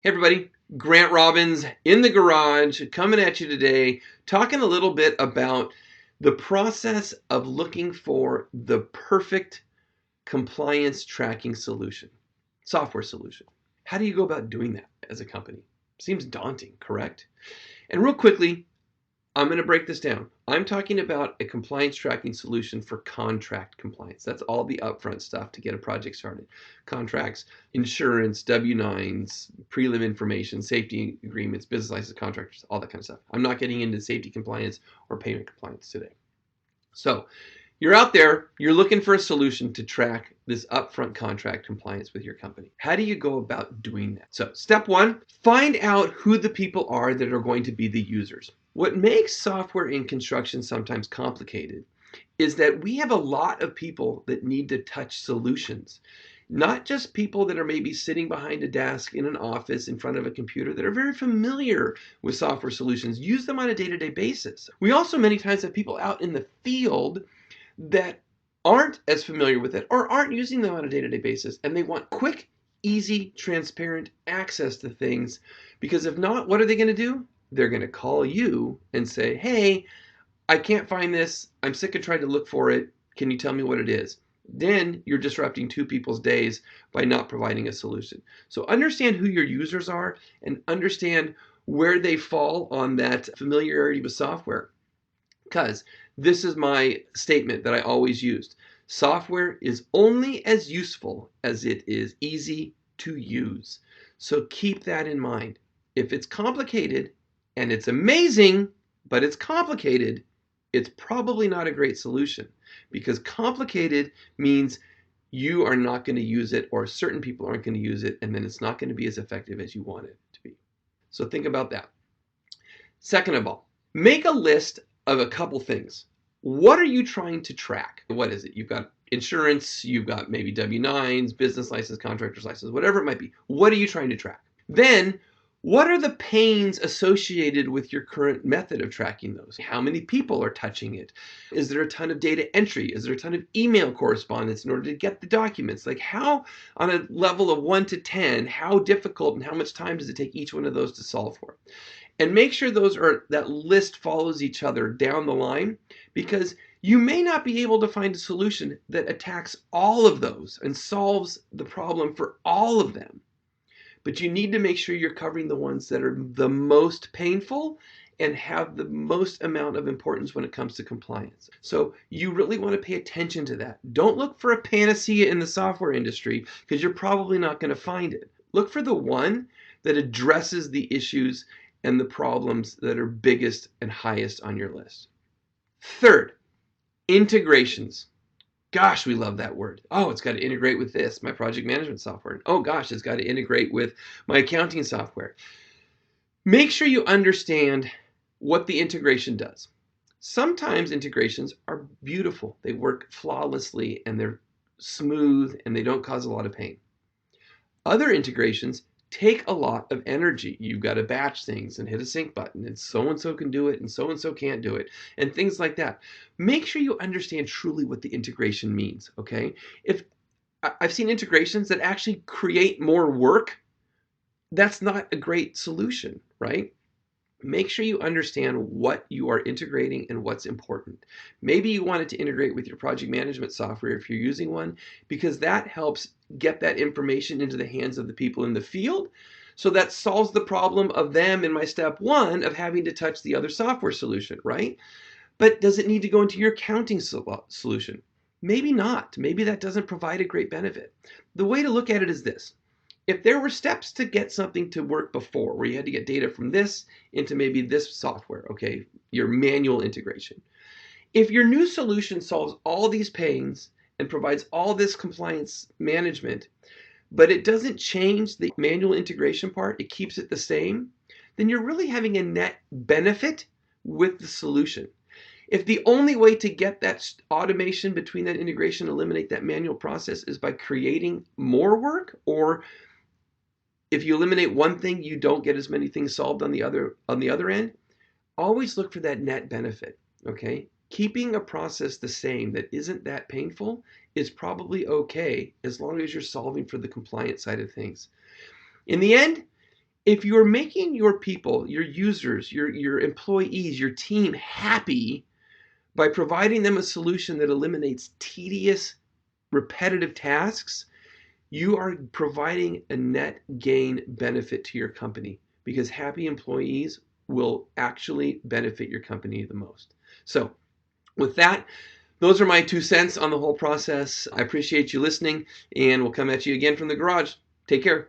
Hey everybody, Grant Robbins in the garage coming at you today, talking a little bit about the process of looking for the perfect compliance tracking solution, software solution. How do you go about doing that as a company? Seems daunting, correct? And real quickly, I'm going to break this down. I'm talking about a compliance tracking solution for contract compliance. That's all the upfront stuff to get a project started. Contracts, insurance, W-9s, prelim information, safety agreements, business license contractors, all that kind of stuff. I'm not getting into safety compliance or payment compliance today. So you're out there, you're looking for a solution to track this upfront contract compliance with your company. How do you go about doing that? So step one, find out who the people are that are going to be the users. What makes software in construction sometimes complicated is that we have a lot of people that need to touch solutions. Not just people that are maybe sitting behind a desk in an office in front of a computer that are very familiar with software solutions, use them on a day-to-day basis. We also many times have people out in the field that aren't as familiar with it or aren't using them on a day-to-day basis, and they want quick, easy, transparent access to things, because if not, what are they going to do? They're going to call you and say, hey, I can't find this. I'm sick of trying to look for it. Can you tell me what it is? Then you're disrupting two people's days by not providing a solution. So understand who your users are and understand where they fall on that familiarity with software. Because this is my statement that I always used. Software is only as useful as it is easy to use. So keep that in mind. If it's complicated and it's amazing, but it's complicated, it's probably not a great solution, because complicated means you are not going to use it, or certain people aren't going to use it, and then it's not going to be as effective as you want it to be. So think about that. Second of all, make a list of a couple things. What are you trying to track? What is it? You've got insurance, you've got maybe W-9s, business license, contractor's license, whatever it might be. What are you trying to track? Then, what are the pains associated with your current method of tracking those? How many people are touching it? Is there a ton of data entry? Is there a ton of email correspondence in order to get the documents? Like, how, on a level of 1 to 10, how difficult and how much time does it take each one of those to solve for? And make sure that list follows each other down the line, because you may not be able to find a solution that attacks all of those and solves the problem for all of them. But you need to make sure you're covering the ones that are the most painful and have the most amount of importance when it comes to compliance. So you really want to pay attention to that. Don't look for a panacea in the software industry, because you're probably not going to find it. Look for the one that addresses the issues and the problems that are biggest and highest on your list. Third, integrations. Gosh, we love that word. Oh, it's got to integrate with this, my project management software. Oh gosh, it's got to integrate with my accounting software. Make sure you understand what the integration does. Sometimes integrations are beautiful. They work flawlessly and they're smooth and they don't cause a lot of pain. Other integrations take a lot of energy. You've got to batch things and hit a sync button, and so can do it and so can't do it, and things like that. Make sure you understand truly what the integration means, okay? If I've seen integrations that actually create more work, that's not a great solution, right? Make sure you understand what you are integrating and what's important. Maybe you want it to integrate with your project management software if you're using one, because that helps get that information into the hands of the people in the field. So that solves the problem of them in my step one of having to touch the other software solution, right? But does it need to go into your accounting solution? Maybe not. Maybe that doesn't provide a great benefit. The way to look at it is this. If there were steps to get something to work before, where you had to get data from this into maybe this software, okay, your manual integration. If your new solution solves all these pains and provides all this compliance management, but it doesn't change the manual integration part, it keeps it the same, then you're really having a net benefit with the solution. If the only way to get that automation between that integration, eliminate that manual process, is by creating more work, or if you eliminate one thing, you don't get as many things solved on the other end, always look for that net benefit, okay? Keeping a process the same that isn't that painful is probably okay, as long as you're solving for the compliance side of things. In the end, if you're making your people, your users, your employees, your team happy by providing them a solution that eliminates tedious, repetitive tasks, you are providing a net gain benefit to your company, because happy employees will actually benefit your company the most. So with that, those are my 2 cents on the whole process. I appreciate you listening, and we'll come at you again from the garage. Take care.